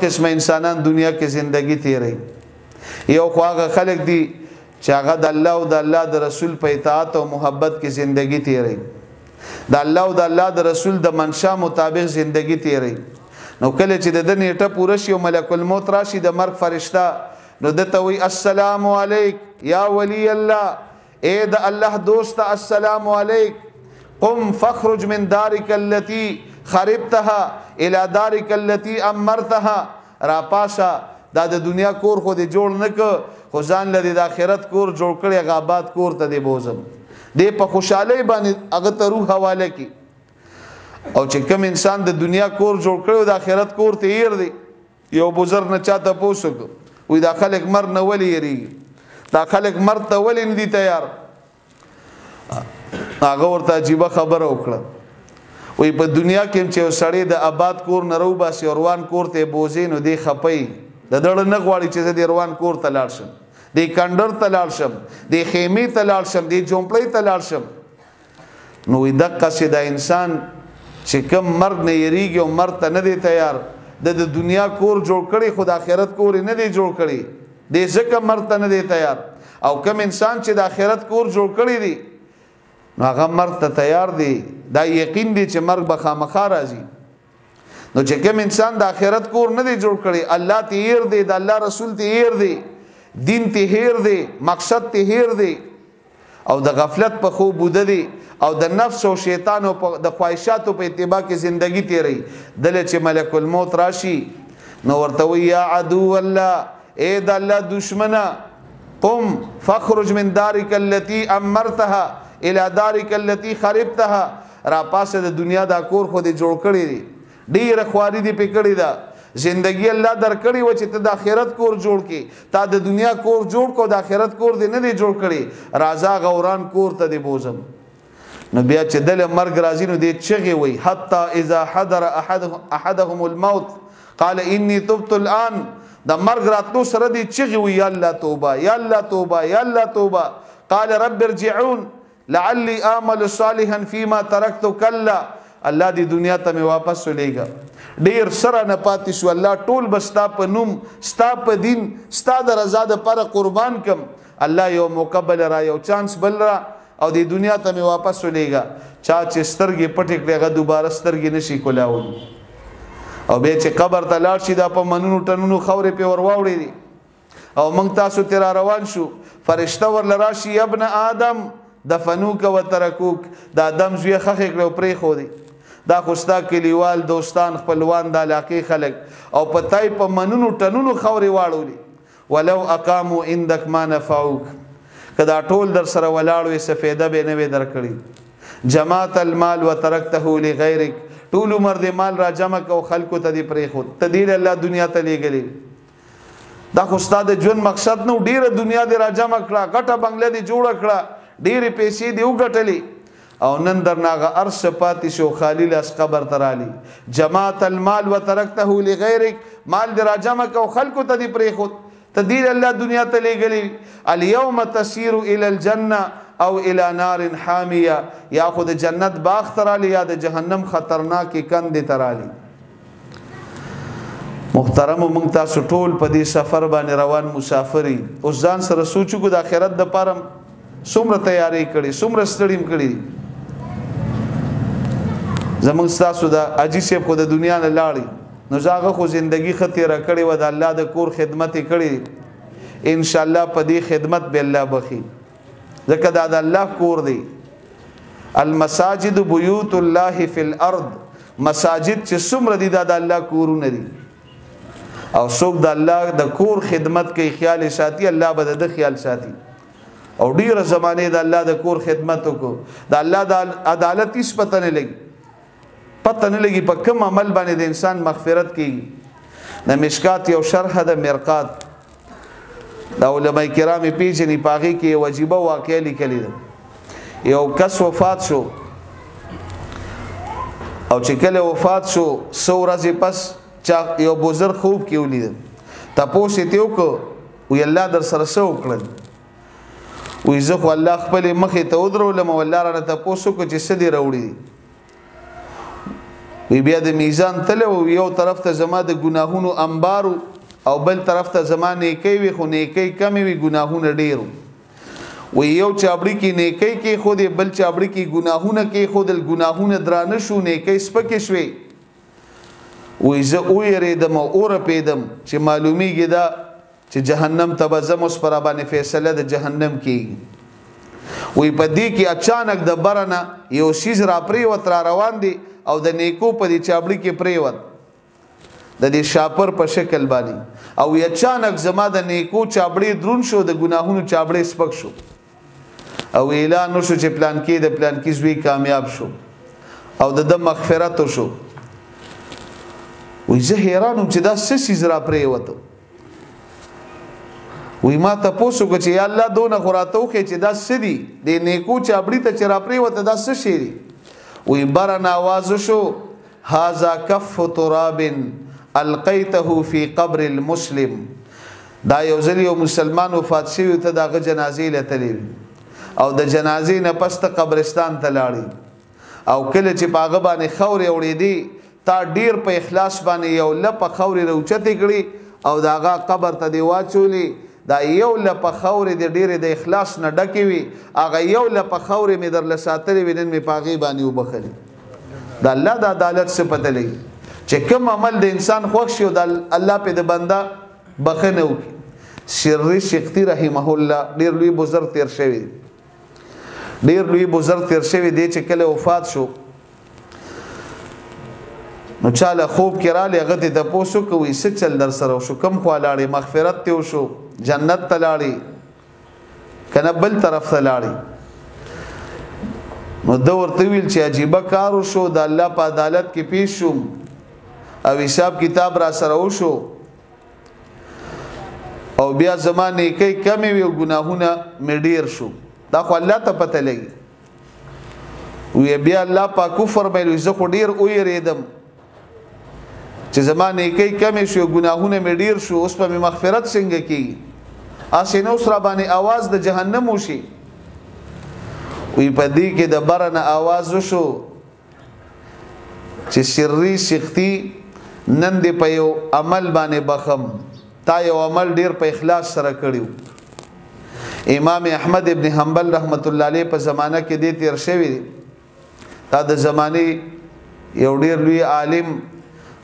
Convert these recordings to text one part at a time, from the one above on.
قسم انسانان دنیا کې زندگی تیری. یو خو هغه خلق دي چې هغه د الله او د الله د رسول په اطاعت او محبت کې زندگی تیری، د الله او د الله د رسول د منشا مطابق زندگی تیری. نو کله چې د نیټه پوره شي او ملک الموت راشي د مرګ فرشتہ، نو دته وی السلام علیک یا ولی الله، اے د الله دوست السلام علیک، قم فخرج من دارک التي خربتها الى دارک التي امرتها. را پاشا دا د دنیا کور خو دې جوړ نک، خو ځان لري د آخرت کور جوړ کړي، غابات کور ته دی بوزم دې په خوشاله باندې هغه ته روح حواله کی. او چې کوم انسان د دنیا کور جوړ کړي د آخرت کور ته ير دی، یو بزرګ نه چاته پوسوک وی دا خلک مر نه ولی یری، دا خلک مر ته ولی نه دي تیار. هغه ورته عجیب خبره وکړه، وی په دنیا کې چې سړی د آباد کور نه رو باسي روان کور ته بوزي، نو دی خپي د دړ نه غواړي چې د روان کور ته لاړ شم، د کندر ته لاړ شم، د خیمه ته لاړ شم، د جومپړې ته لاړ شم. نو وی دغه چې د انسان چې کم مرګ نه یریږي او مرګ ته نه دی تیار، د دنیا کور جوړ کړي خو د آخرت کور نه دی جوړ کړي، د ځکه مرګ ته نه دی تیار. او کم انسان چې د آخرت کور جوړ کړي دي نو هغه مرګ ته تیار دی، دا یقین دی چې مرګ به خامخا راځي. نو چې کوم انسان د آخرت کور نه دی جوړ کړي، الله ته هیر دی، د الله رسول ته هیر دی، دین ته هیر دی، مقصد ته هیر دی، او د غفلت په خوب بوده دی، او د نفس او شیطان او د خواهشاتو په اتباع کې زندگی تیری. دله چې ملک الموت راشي نو ورته وی یا عدو الله، اے د الله دشمنه، قم فخرج من دارک التي امرتها الى دارک التي خربتها. را پاسه د دنیا دا کور خو دې جوړ کړی دی، ډیره خواري دې پکړی دا زندگی الله درکړی و چې ته د آخرت کور جوړ کی، تا د دنیا کور جوړ کو د آخرت کور دې نه دی جوړ کړی، رازا غوران کور ته دی بوزم. نو بیا چې دل مرګ راځي نو دې چغي وي حتی اذا حضر احدهم الموت قال اني تبت الان. د مرګ راتلو سره دې چغي وي یا الله توبه، یا الله توبه، یا الله توبه. قال رب ارجعون لعلی اعمل صالحا فيما تركت كلا. الله دی دنیا ته می واپس ولېګا، ډیر سره نه پاتې شو، الله ټول بستا په نوم، ستا په دین، ستا د رضا د پر قربان کم. الله یو مقبل را، یو چانس بل را، او دی دنیا ته می واپس ولېګا. چا چې سترګې پټې کړې هغه دوباره سترګې نشي کولاول، او به چې قبر ته لاړ شي دا په منونو ټنونو خورې په ور واوړې دي. او موږ تاسو تیر روان شو، فرشتہ ور لراشي ابن آدم دفنوک و ترکوک، دا آدم زوی خخې کړو پرې خو دی. دا خوستا کلیوال دوستان خپلوان د علاقې خلک او پتاي په منونو ټنونو خوري واړولي. ولو اقامو عندك ما نفعوك، کدا ټول در سره ولاړوي سفیده به نه درکړي. جماعت المال وترکته لغیرك، ټول عمر د مال را جمع کو خلکو ته دی پرې خو تدیر الله دنیا ته لګلي. دا خوستا د ژوند مقصد نو ډیره دنیا دی را جمع کړه، ګټه بنگله دی جوړ کړه، ډیره پیسې دی وګټلې، او نن درناغه ارش پاتې شو خالی لاس قبر ترالی. جماعت المال وترکته لغیرك، مال دی را جمع کو خلکو ته دی پرې خو تدیر الله دنیا ته لګلي. اليوم تسير الى الجنه او الى نار حاميه، یا خود جنت باغ ترالی یا د جهنم خطرناک کند ترالی. محترم مونږ تاسو ټول په دې سفر باندې روان مسافری، اوس ځان سره سوچو کو د آخرت د پرم څومره تیاری کړي، څومره ستړیم کړي. زمونږ تاسو د اجي صاحب خو د دنیا نه لاړی، نو زاغه خو زندگی خطیره کړي و د الله د کور خدمت کړي. ان شاء الله په دې خدمت به الله بخي، ځکه دا د الله کور دی. المساجد بیوت الله فی الارض، مساجد چې څومره دي دا د الله کورونه دي، او څوک د الله د کور خدمت کوي خیال ساتي، الله به د خیال ساتي. او ډیره زمانه د الله د کور خدمت وکړو، د الله د عدالت هیڅ پته نه لګي، پته نه لګي په کوم عمل باندې د انسان مغفرت کیږي. د مشکات یو شرح د مرقات د علماء کرام پیژنې پاغي کې واجبہ واقعه لیکلې ده. یو کس وفات شو، او چې کله وفات شو څو ورځې پس چا یو بزرګ خوب کې ولید، تاسو ته وکړو وی الله در سره سو وکړل، وی زه خو الله خپل مخې ته ودرولم او الله را ته پوسو کو چې سدي راوړي. وی بیا د میزان تله او یو طرف ته زما د ګناهونو انبارو او بل طرف ته زما نیکی وی خو نیکی کمی وی ګناهونه ډیرو وی یو چابړي کې نیکی کې خو دې بل چابړي کې ګناهونه کې خو د ګناهونه درانه شو نیکی سپکې شوي وی زه ویریدم او اور پیدم چې معلومیږي دا چې جهنم ته بزم اوس پر باندې فیصله د جهنم کیږي وی په دې کې اچانک د برنه یو شیز را پریوت را روان دي او د نیکو په دې چابړي کې پریوت د دې شاپر په شکل باندې او اچانک زما د نیکو چابړي درون شو د ګناهونو چابړي سپک شو او اعلان شو چې پلان کې د پلان کې زوی کامیاب شو او د مغفرت شو وی زه حیرانم چې دا څه شیز را پریوت وی ما ته پوسو کو چې یا الله دونه خراتو کې چې دا سدي د نیکو چابړي ته چر پرې وته دا څه شي وی برنا आवाज شو هاذا کف تراب القیته فی قبر المسلم دا یو ځل یو مسلمان وفات شوی ته دغه جنازې لته او د جنازې نه پسته قبرستان ته لاړی او کله چې پاغه باندې خورې وړې دي تا ډیر په اخلاص باندې یو لپ خورې روچته کړي او داغه قبر ته دی واچولې دا یو لپ خورې د ډیر د اخلاص نه ډکې وي هغه یو لپ خورې می در لساتلې وینن می پاغي باندې وبخلي دا الله د عدالت څخه پته لګي چې کوم عمل د انسان خوښ شي د الله په د بندا بخنه وکي شری شیختی رحمه الله ډیر لوی بزرګ تیر شوی دی چې کله وفات شو نو چاله خوب کړه لغه ته پوسو کوي څه چل در سره شو کم خوالاړي مغفرت ته شو جنت تلاړي کنه بل طرف تلاړي نو دا ورته ویل چې عجیب کار شو د الله په عدالت کې پیښ شوم او حساب کتاب را سره وشو او بیا زمانه کې کمی وی ګناهونه مډیر شو دا خو الله ته پته لګي وی بیا الله په کفر باندې زه خو ډیر ویریدم چې زمانه کې کمی شو ګناهونه مډیر شو اوس په مغفرت څنګه کی اسینه اوس را باندې आवाज د جهنم وشي وی په دې کې د برنه आवाज وشو چې سری شختی نن دې په یو عمل باندې بخم تا یو عمل ډیر په اخلاص سره کړیو امام احمد ابن حنبل رحمت الله علیه په زمانہ کې دې تیر شوی تا د زمانه یو ډیر لوی عالم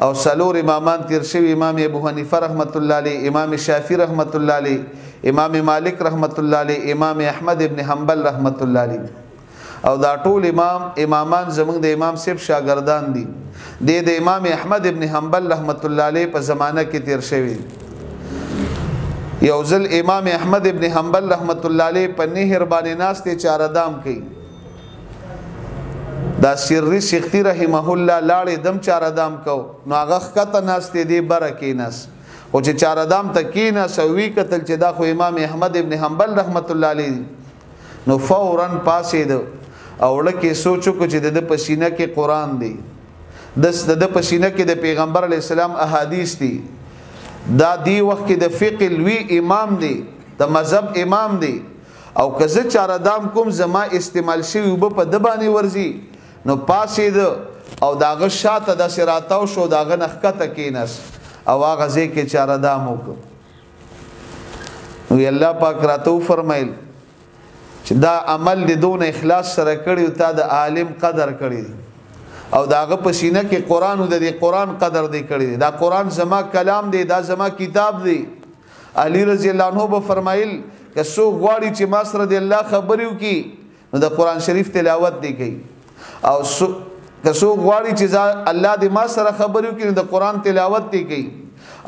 او سلور امامان تیر شوی امام ابو حنیفه رحمت الله علیه امام شافعی رحمت الله علیه امام مالک رحمت الله علیه امام احمد ابن حنبل رحمت الله علیه او دا ټول امامان زمونږ د امام صاحب شاګردان دي د امام احمد ابن حنبل رحمت الله علیه په زمانہ کې تیر شوی یو ځل امام احمد ابن حنبل رحمت الله علیه په نهر باندې ناشته چاردام کوي دا سری شیختی رحمه الله لاړې دم چاردام کو نو هغه خطه ناشته دی برکې ناس او چې چاردام ته کینا سوي قتل چې دا خو امام احمد ابن حنبل رحمت الله علیه نو فورن پاسې دو او لکه سوچو کو چې د پسینه کې قران دی د پسینه کې د پیغمبر علی السلام احادیث دي دا دی وخت کې د فقه لوی امام دی د مذهب امام دی او کزه چاردام کوم زما استعمال شي وب په دبانی ورزي نو پاسید او داغه شاته د سراتاو شو داغه نخکته کینس او هغه ځکه چاردام وک نو الله پاک راتو فرمایل چې دا عمل د دون اخلاص سره کړی تا د عالم قدر کړی او داغه پسینه کې قران د قران قدر دی کړی دا قران زما کلام دی دا زما کتاب دی علی رضی الله عنه به فرمایل که سو غواړي چې ما سره د الله خبرو کی نو د قران شریف تلاوت دی کوي او که سو غواړي چې الله دې ما سره خبرو کی نو د قران تلاوت دی کوي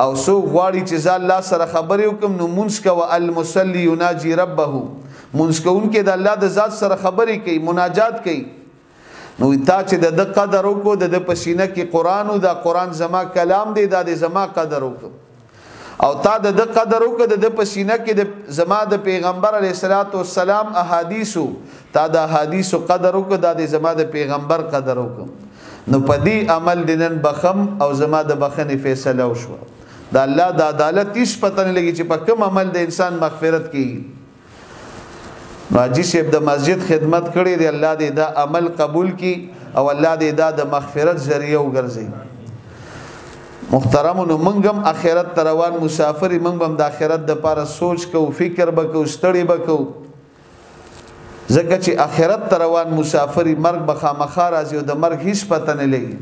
او سو غواړي چې الله سره خبرو کوم نو منسک و المصلی یناجی ربه منسکون کې د الله د ذات سره خبرې کوي مناجات کوي نو تا چې د قدر وکړو د پسینه کې قران او د قران زما کلام دی د زما قدر وکړو او تا د قدر وکړه د پسینه کې د زما د پیغمبر علیه الصلاۃ والسلام احادیثو تا د احادیثو قدر وکړه د زما د پیغمبر قدر وکړه نو پدی عمل دینن بخم او زما د بخنه فیصله وشو د الله د عدالت هیڅ پته نه لګي چې په کوم عمل د انسان مغفرت کیږي حاجی صاحب د مسجد خدمت کړي دی الله دې دا عمل قبول کړي او الله دې دا د مغفرت ذریعہ وګرځي محترمونو منګم اخرت روان مسافر منګم د اخرت د پاره سوچ کو فکر وکاو ستړي وکاو ځکه چې اخرت روان مسافر مرګ بخامخا راځي او د مرګ هیڅ پته نه لګي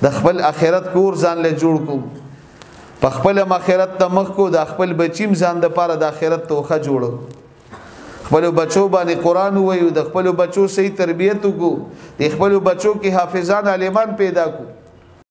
د خپل اخرت کور ځان له جوړ کو په خپل اخرت ته مخ کو د خپل بچیم ځان د پاره د اخرت توخه جوړو خپل بچو باندې قران وایو د خپل بچو صحیح تربیت کو د خپل بچو کې حافظان عالمان پیدا کو